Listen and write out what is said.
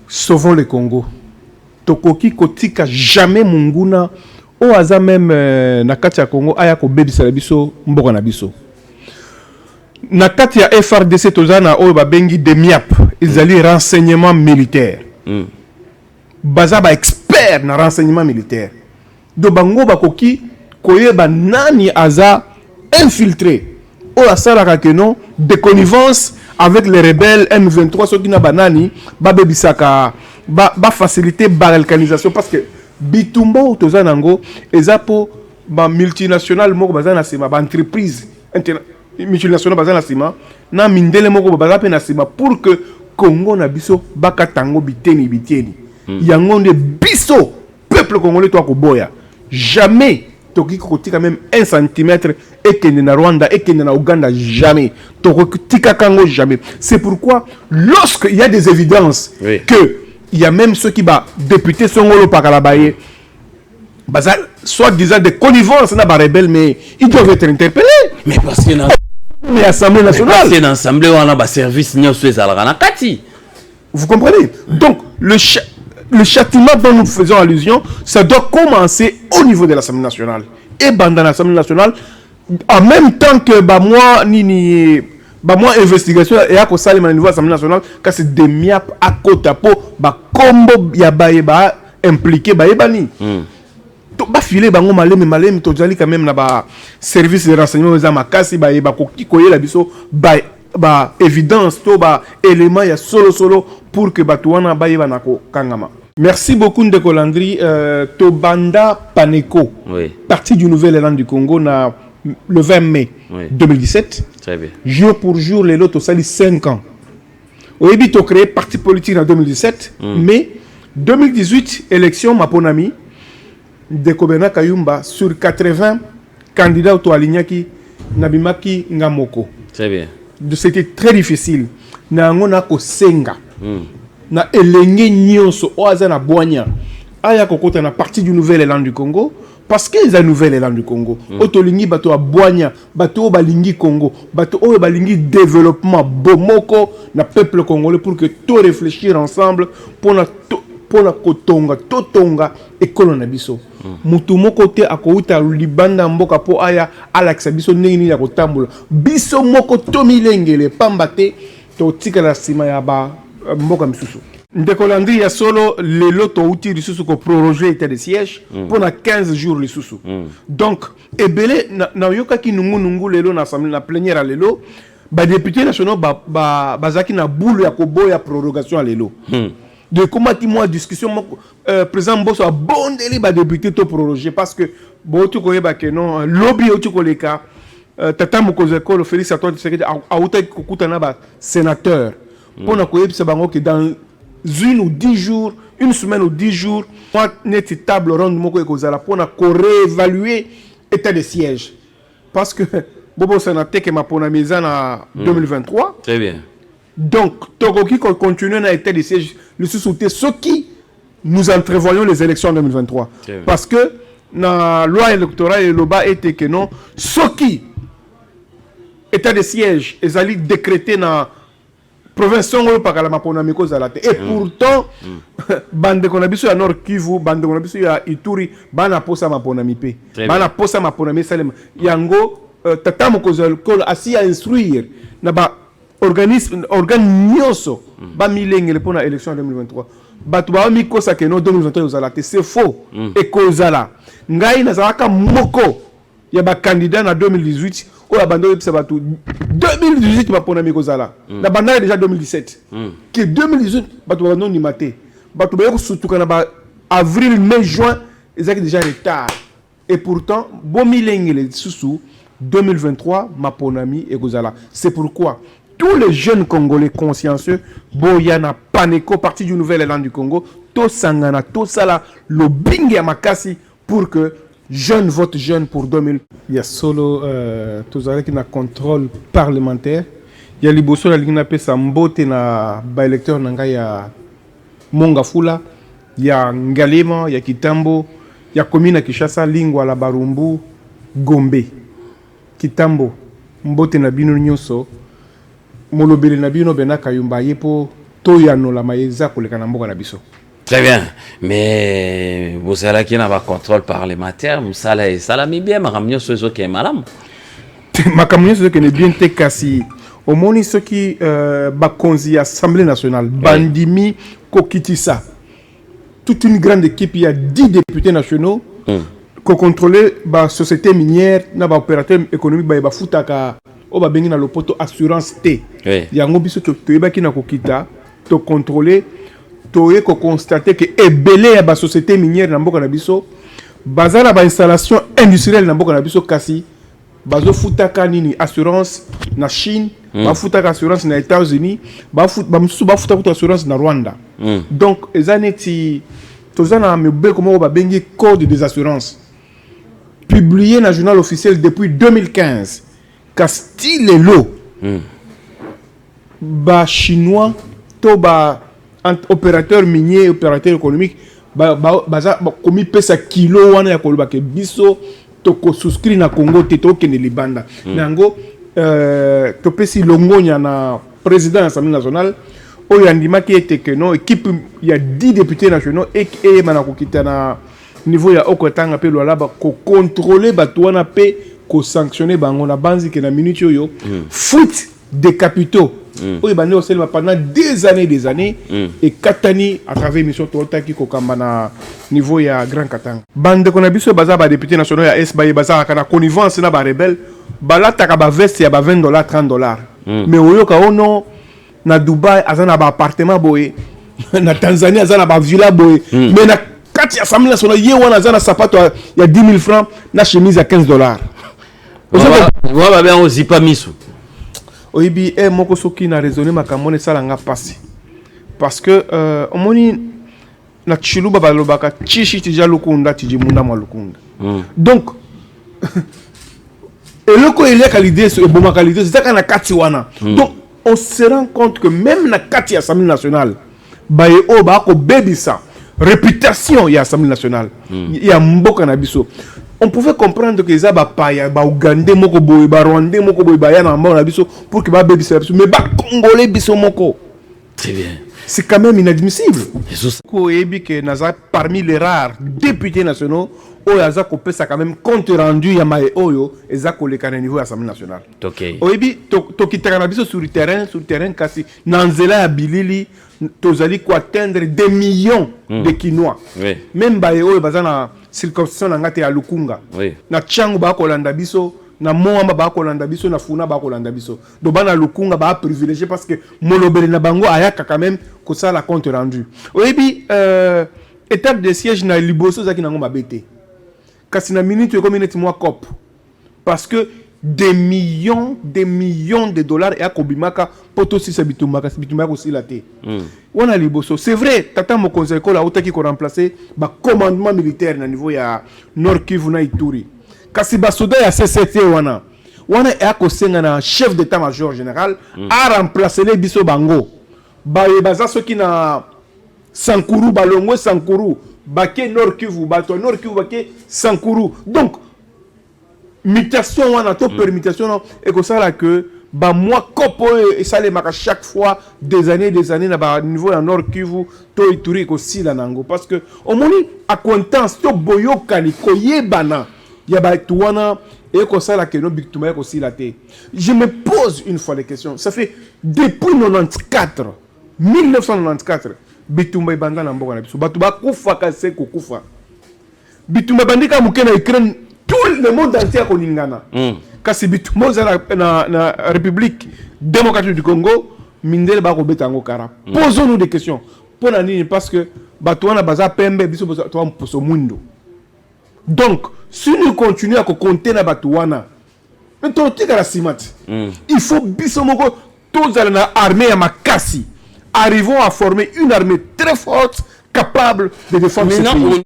sauvons le Congo. Tokoki kotika jamais munguna o aza même na kati ya Congo aya ko bebisa biso mboka na biso. Na kati ya FRDC tozana oyo babengi DEMIAP, ils allaient renseignement militaire. Baza ba expert na renseignement militaire. Do bango bakoki koyeba nani aza infiltré. O asalaka que non de connivence avec les rebelles M23 ceux qui na banani ba bebisaka ba faciliter balkanisation parce que bitumba tozanango ezapo ba multinational moko bazana sima ba entreprise multinational bazana sima na mindele moko bazape na sima pour que Congo na biso bakatango biteni yango nde biso peuple congolais toi ko boya jamais toki kotika même 1 cm et que na Rwanda et que na Ouganda jamais tokotika kango jamais. C'est pourquoi lorsqu'il y a des évidences que il y a même ceux qui ba députés songolo pakalabaye baza soit disant des connivences na ba rebelles mais ils doivent être interpellés mais parce que mais Assemblée nationale parce que l'Assemblée on a ba service nyoso ezalaka na kati. Vous comprenez? Donc le châtiment dont nous faisons allusion, ça doit commencer au niveau de l'Assemblée nationale. Et dans l'Assemblée nationale, en même temps que moi investigation et à cause au niveau de l'Assemblée nationale, quand c'est des miap à côté ba combo ya ba impliqué ba ebani. To ba filer bango malem to jali quand même na ba service de renseignement za makasi ba koki koyela biso ba évidence to ba élément ya solo pour que batuana ba yeba nako kangama. Merci beaucoup Ndeko Landry. Tobanda Paneko, parti du Nouvel-Élan du Congo, le 20 mai 2017. Très bien. Jour pour jour, les lots, ça 5 ans. Au début, tu as créé parti politique en 2017, mais 2018, élection, Maponami, de Kobena Kayumba, sur 80 candidats au Alignaki, Nabimaki, Ngamoko. Très bien. C'était très difficile. Nango ko senga. Na elenge nyonso oaza na boanya aya kokota na partie du Nouvel-Élan du Congo parce que les Nouvel-Élan du Congo otolingi bato a boanya bato balingi Congo bato o balingi développement bomoko na peuple congolais pour que tout réfléchir ensemble pour na totonga ekolo na biso mutu moko te akouta libanda mboka po aya alakisa biso ndenge ya kotambola biso moko tomilengele pamba te to tika la sima ya ba mboka misusu. Ndeko Landry ya solo lelo to uti lisusu ko proroger état de siège pendant 15 jours lisusu. Donc ebele na yoka ki nungu lelo na assemblée na plénière à lelo ba député nationaux bazaki na boule ya koboya prorogation à lelo. De comment ti moi discussion président Mbosso a bondeli ba député to proroger parce que bo tu ko yeba que non lobby o tu ko leka tata mokozeko le Félix Antoine Tshisekedi a uta kokutana ba sénateur. Pour nous connaître que dans une ou 10 jours, une semaine ou 10 jours, notre table ronde pour nous réévaluer l'état de siège. Parce que Bobo Sénaté qui m'a pour la mise en 2023. Très bien. Donc, Togo qui continue dans l'état de siège, le sous-souté, ce qui nous entrevoyons les élections en 2023. Parce que la loi électorale et le bas était que non, ce qui état de siège est allé décréter dans province par la maponami ko zalate et pourtant bande konabiso ya Nord Kivu bande konabiso ya Ituri bana posa maponami pe bana posa maponami salem yango tata mokozal ko asi à instruire na ba organisme nyoso ba milengele pour la élection en 2023 batu ba mi kosa ke no 2023 zalate c'est faux et kozala ngai na zalaka moko ya ba candidat na 2018 o abandonné pisa batu 2018 bapona mikozala na banda déjà 2017 que 2018 batu abandonné maté batu ba surtout kana ba avril mai juin ils déjà retard et pourtant bon milengele sous 2023 maponami et gozala. C'est pourquoi tous les jeunes congolais consciencieux boyana paneko parti du Nouvel-Élan du Congo to sangana to sala lobingi ya makasi pour que jeune vote jeune pour 2000. Il y a solo tous qui na contrôle parlementaire. Il y a liboso la ligne pe sambote na ba électeur nanga ya Mongafula, il y a Ngalema, il y a Kitambo, il y a commune à Kinshasa, Lingwa la Barumbu, Gombe. Kitambo, mbote na bino nyonso, molobele na bino bena kayumba yepo toyanola maïza koleka na mboka na biso. Très bien, mais vous allez qui n'a pas contrôle parlementaire, vous allez bien, ma camion sur ce qui est malade. Ma camion sur ce qui est bien te kasi. Au moins ce qui bakonzi Assemblée nationale, bandimi kokitisa. Toute une grande équipe, il y a 10 députés nationaux qui contrôlent la société minière, les opérateurs économiques, les foutaka, les bengi na lopoto assurance T. Il y a un biso to yeba ki na kokita, to contrôler, to ye ko constater que ebele ya ba société minière na mboka na biso, bazala ba installation industrielle na mboka na biso kasi, bazo futaka nini assurance na Chine, ba futaka assurance na États-Unis, ba futaka assurance na Rwanda. Donc ezaneti tozana mebe comment ba bengi code des assurances publié dans le journal officiel depuis 2015. Castille et l'eau, ba chinois, to ba opérateur minier, opérateur économique, baza komi pesa kilo wana ya koloba ke biso to ko souscrit na Congo te to kene libanda. Nango to pesi longonya na président de l'Assemblée nationale oyo andima ki ete que non équipe il y a 10 députés nationaux et manako kita na niveau ya okotanga pe lwala ba ko contrôler batwana pe ko sanctionner bango na banzi ke na minute yo foot des capitaux oyo bande au selma pendant des années et katani à travers mission tota ki ko kamba na niveau ya Grand Katanga bande ko na biso baza ba député nationaux ya S ba baza kana connivence na ba rebelle balata ka ba veste ya ba $20 $30 mais oyo ka ono na Dubai azana ba appartement boye na Tanzanie azana ba villa boye mais na kati ya Assemblée nationale ye wana azana sapato ya 10 000 francs na chemise à $15. Voilà bien aussi pas miso. Oyibi moko soki na raisonner makamone salanga passer parce que omoni na chiluba balobaka chishi tija lukunda tiji munda mwa lukunda donc eloko ile qualité so eboma qualité c'est ça na kati wana donc on se rend compte que même na kati ya Assemblée nationale baye o ba ko bebisa réputation ya Assemblée nationale ya mboka na biso on pouvait comprendre que ça ba paya ba Ougandais moko boy ba Rwandais moko boy ba ya na mboka na biso pour que ba bebisa biso mais ba Congolais biso moko c'est bien c'est quand même inadmissible ko ebi que naza parmi les rares députés nationaux oyo aza kopesa quand même compte rendu ya maye oyo eza koleka na niveau ya Assemblée nationale oyebi tokitaka na biso sur terrain kasi na nzela ya bilili tozali ko atteindre des millions de Kinois même baye oyo baza na circonscription na ngate ya Lukunga na Tchangu ba kolanda biso na Moamba ba kolanda biso na Funa ba kolanda biso do bana Lukunga ba privilégié parce que molobele na bango ayaka quand même ko ça la compte rendu oyebi étape de siège na liboso zaki nango mabete kasi na minute comme minute moi cop parce que des millions de dollars et akobimaka poto si ça bitumaka aussi la té wana liboso c'est vrai tata mo conseil ko la otaki ko remplacer ba commandement militaire na niveau ya Nord Kivu na Ituri kasi ba soda ya CCT wana e akosenga na chef d'état-major général a remplacer les biso bango ba baza soki na Sankuru balongwe Sankuru Baké Nord Kivu, bato Nord Kivu, Baké Sankuru. Donc, mutation, on a tout permutation, et comme ça là que, bah moi, copo et ça les marque chaque fois des années, à niveau à Nord Kivu, to Ituri aussi la nango, parce que au moins à contence, to boyo kani koye bana, ya ba tuana et comme ça là que no big touma aussi la té. Je me pose une fois les questions. Ça fait depuis 1994. Bitumba ibanda na mboka na biso batu ba kufa kase ko kufa bitumba bandika mukena Ukraine tout le monde entier koningana kasi bitumba za na République démocratique du Congo mindele ba ko betango kara posons-nous des questions pour nani parce que batu wana baza pembe biso to mposo mundo donc si nous continuons à compter na batu wana mais to tika la simati il faut biso moko tozala na armée ya makasi. Arrivons à former une armée très forte, capable de défendre ce pays.